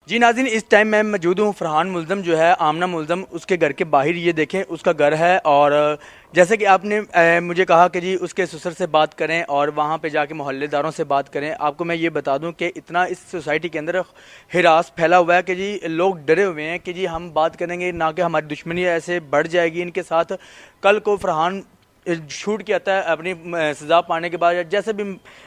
जी नाज़रीन, इस टाइम मैं मौजूद हूँ फरहान मुल्ज़म जो है आमना मुल्ज़म उसके घर के बाहर। ये देखें उसका घर है। और जैसे कि आपने मुझे कहा कि जी उसके ससुर से बात करें और वहाँ पे जाके मोहल्लेदारों से बात करें। आपको मैं ये बता दूं कि इतना इस सोसाइटी के अंदर हिरास फैला हुआ है कि जी लोग डरे हुए हैं कि जी हम बात करेंगे ना कि हमारी दुश्मनी ऐसे बढ़ जाएगी इनके साथ। कल को फरहान छूट के आता है अपनी सज़ा पाने के बाद या जैसे भी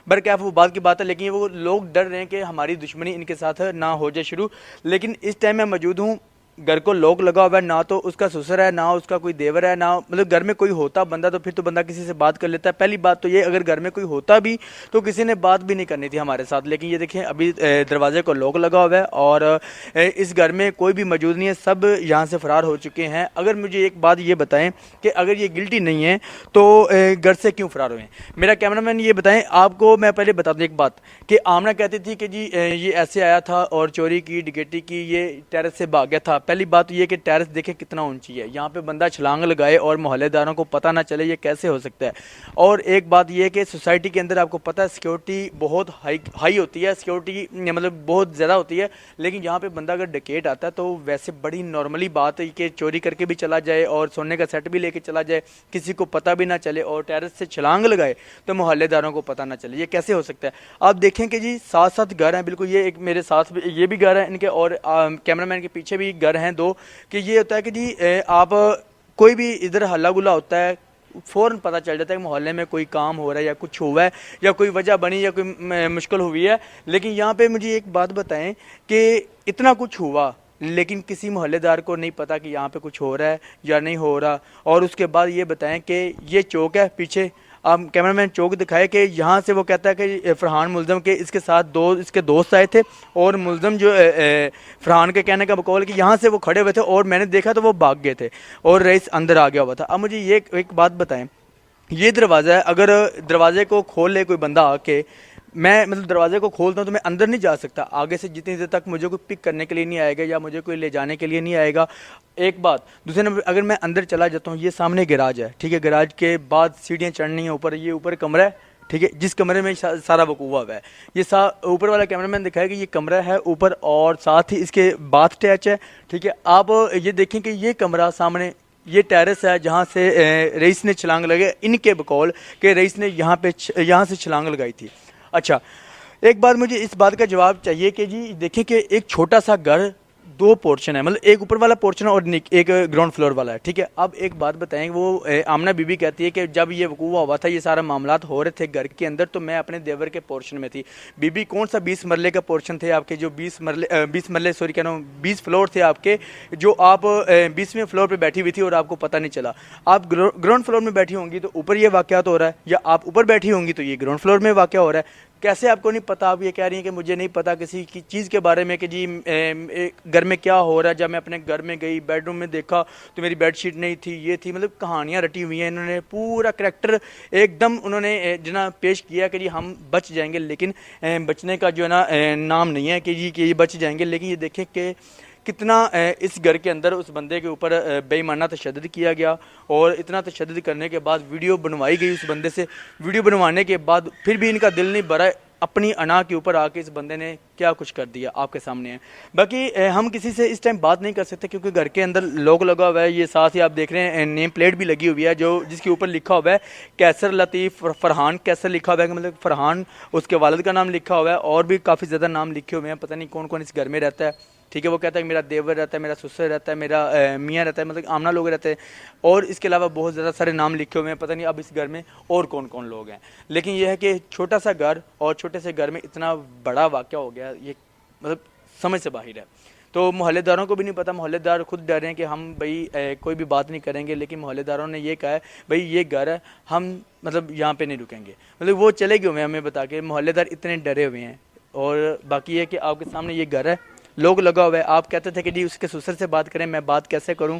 बरकैफ वो बात की बात है, लेकिन वो लोग डर रहे हैं कि हमारी दुश्मनी इनके साथ ना हो जाए शुरू। लेकिन इस टाइम मैं मौजूद हूँ, घर को लॉक लगा हुआ है, ना तो उसका ससुर है ना उसका कोई देवर है, ना मतलब घर में कोई होता बंदा तो फिर तो बंदा किसी से बात कर लेता है। पहली बात तो ये, अगर घर में कोई होता भी तो किसी ने बात भी नहीं करनी थी हमारे साथ। लेकिन ये देखें अभी दरवाजे को लॉक लगा हुआ है और इस घर में कोई भी मौजूद नहीं है, सब यहाँ से फरार हो चुके हैं। अगर मुझे एक बात ये बताएं कि अगर ये गिल्टी नहीं है तो घर से क्यों फरार हुए हैं? मेरा कैमरामैन ये बताएं। आपको मैं पहले बता दूं एक बात कि आमना कहती थी कि जी ये ऐसे आया था और चोरी की डकैती की, ये टेरेस से भाग गया था। पहली बात तो ये कि टेरेस देखे कितना ऊंची है, यहाँ पे बंदा छलांग लगाए और मोहल्लेदारों को पता ना चले, ये कैसे हो सकता है? और एक बात ये कि सोसाइटी के अंदर आपको पता है सिक्योरिटी बहुत हाई होती है, सिक्योरिटी मतलब बहुत ज़्यादा होती है। लेकिन यहाँ पे बंदा अगर डकैत आता है तो वैसे बड़ी नॉर्मली बात है कि चोरी करके भी चला जाए और सोने का सेट भी लेके चला जाए, किसी को पता भी ना चले, और टेरेस से छलांग लगाए तो मोहल्लेदारों को पता ना चले, ये कैसे हो सकता है? आप देखें कि जी साथ साथ घर हैं बिल्कुल, ये एक मेरे साथ ये भी घर है इनके, और कैमरामैन के पीछे भी घर हैं दो। कि ये होता है कि जी आप कोई भी इधर हल्ला गुल्ला होता है फ़ौरन पता चल जाता है कि मोहल्ले में कोई काम हो रहा है या कुछ हुआ है या कोई वजह बनी या कोई मुश्किल हुई है। लेकिन यहाँ पे मुझे एक बात बताएं कि इतना कुछ हुआ लेकिन किसी मोहल्लेदार को नहीं पता कि यहाँ पे कुछ हो रहा है या नहीं हो रहा। और उसके बाद ये बताएं कि ये चौक है पीछे, आप कैमरामैन चौक दिखाए कि यहाँ से वो कहता है कि फरहान मुल्ज़म के इसके साथ दो इसके दोस्त आए थे और मुल्ज़म जो फरहान के कहने का बकौल कि यहाँ से वो खड़े हुए थे और मैंने देखा तो वो भाग गए थे और रईस अंदर आ गया हुआ था। अब मुझे ये एक बात बताएं, ये दरवाज़ा है, अगर दरवाजे को खोल ले कोई बंदा आके, मैं मतलब दरवाजे को खोलता हूँ तो मैं अंदर नहीं जा सकता आगे से, जितनी देर तक मुझे कोई पिक करने के लिए नहीं आएगा या मुझे कोई ले जाने के लिए नहीं आएगा। एक बात। दूसरे नंबर, अगर मैं अंदर चला जाता हूँ, ये सामने गैराज है, ठीक है, गैराज के बाद सीढ़ियाँ चढ़नी है ऊपर, ये ऊपर कमरा है, ठीक है, जिस कमरे में सारा वकूआ हुआ है। ये ऊपर वाला कैमरामैन दिखाया कि ये कमरा है ऊपर और साथ ही इसके बाथ अटैच है, ठीक है। आप ये देखें कि ये कमरा सामने, ये टेरेस है जहाँ से रईस ने छलांग लगे, इनके बकौल कि रईस ने यहाँ से छलांग लगाई थी। अच्छा, एक बार मुझे इस बात का जवाब चाहिए कि जी देखिए कि एक छोटा सा घर, दो पोर्शन है, मतलब एक ऊपर वाला पोर्शन है और एक ग्राउंड फ्लोर वाला है, ठीक है। अब एक बात बताएं, वो आमना बीबी कहती है कि जब ये वकूआ हुआ था, ये सारा मामलात हो रहे थे घर के अंदर, तो मैं अपने देवर के पोर्शन में थी। बीबी कौन सा 20 मरले का पोर्शन थे आपके, जो 20 मरले सॉरी कह रहा हूँ 20 फ्लोर थे आपके, जो आप 20वें फ्लोर पर बैठी हुई थी और आपको पता नहीं चला। आप ग्राउंड फ्लोर में बैठी होंगी तो ऊपर ये वाक़यात हो रहा है, या आप ऊपर बैठी होंगी तो ये ग्राउंड फ्लोर में वाक़या हो रहा है। कैसे आपको नहीं पता? आप ये कह रही हैं कि मुझे नहीं पता किसी की चीज़ के बारे में कि जी घर में क्या हो रहा है। जब मैं अपने घर में गई, बेडरूम में देखा तो मेरी बेडशीट नहीं थी, ये थी, मतलब कहानियाँ रटी हुई हैं इन्होंने, पूरा करैक्टर एकदम उन्होंने जना पेश किया कि जी हम बच जाएंगे। लेकिन बचने का जो है ना नाम नहीं है कि जी कि ये बच जाएंगे। लेकिन ये देखें कि कितना इस घर के अंदर उस बंदे के ऊपर बेईमाना तशद्दुद किया गया, और इतना तशद्दुद करने के बाद वीडियो बनवाई गई उस बंदे से। वीडियो बनवाने के बाद फिर भी इनका दिल नहीं भरा, अपनी अना के ऊपर आके इस बंदे ने क्या कुछ कर दिया आपके सामने है। बाकी हम किसी से इस टाइम बात नहीं कर सकते क्योंकि घर के अंदर लॉक लगा हुआ है। ये साथ ही आप देख रहे हैं नेम प्लेट भी लगी हुई है जो जिसके ऊपर लिखा हुआ है कैसर लतीफ़ फरहान कैसर लिखा हुआ है, मतलब फरहान उसके वालिद का नाम लिखा हुआ है, और भी काफ़ी ज़्यादा नाम लिखे हुए हैं, पता नहीं कौन कौन इस घर में रहता है, ठीक है। वो कहता है मेरा देवर रहता है, मेरा ससुर रहता है, मेरा मियाँ रहता है, मतलब आमना लोग रहते हैं, और इसके अलावा बहुत ज़्यादा सारे नाम लिखे हुए हैं, पता नहीं अब इस घर में और कौन कौन लोग हैं। लेकिन यह है कि छोटा सा घर और छोटे से घर में इतना बड़ा वाक़या हो गया, ये मतलब समझ से बाहर है। तो मोहल्लेदारों को भी नहीं पता, मोहल्लेदार खुद डर रहे हैं कि हम भाई कोई भी बात नहीं करेंगे। लेकिन मोहल्लेदारों ने ये कहा है भाई ये घर है, हम मतलब यहाँ पे नहीं रुकेंगे, मतलब वो चले गए हुए हैं हमें बता के। मोहल्लेदार इतने डरे हुए हैं। और बाकी ये कि आपके सामने ये घर है, लोग लगा हुआ है। आप कहते थे कि जी उसके ससुर से बात करें, मैं बात कैसे करूं?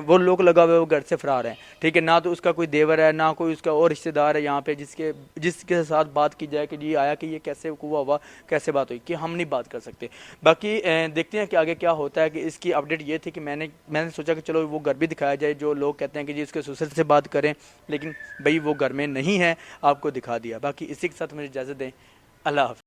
वो लोग लगा हुआ है, वो घर से फरार हैं, ठीक है। ना तो उसका कोई देवर है ना कोई उसका और रिश्तेदार है यहाँ पे जिसके साथ बात की जाए कि जी आया कि ये कैसे हुआ कैसे बात हुई, कि हम नहीं बात कर सकते। बाकी देखते हैं कि आगे क्या होता है। कि इसकी अपडेट ये थी कि मैंने सोचा कि चलो वो घर भी दिखाया जाए, जो लोग कहते हैं कि जी उसके ससुर से बात करें, लेकिन भाई वो घर में नहीं है, आपको दिखा दिया। बाकी इसी के साथ मुझे इजाज़त दें, अल्लाह हाफ़िज़।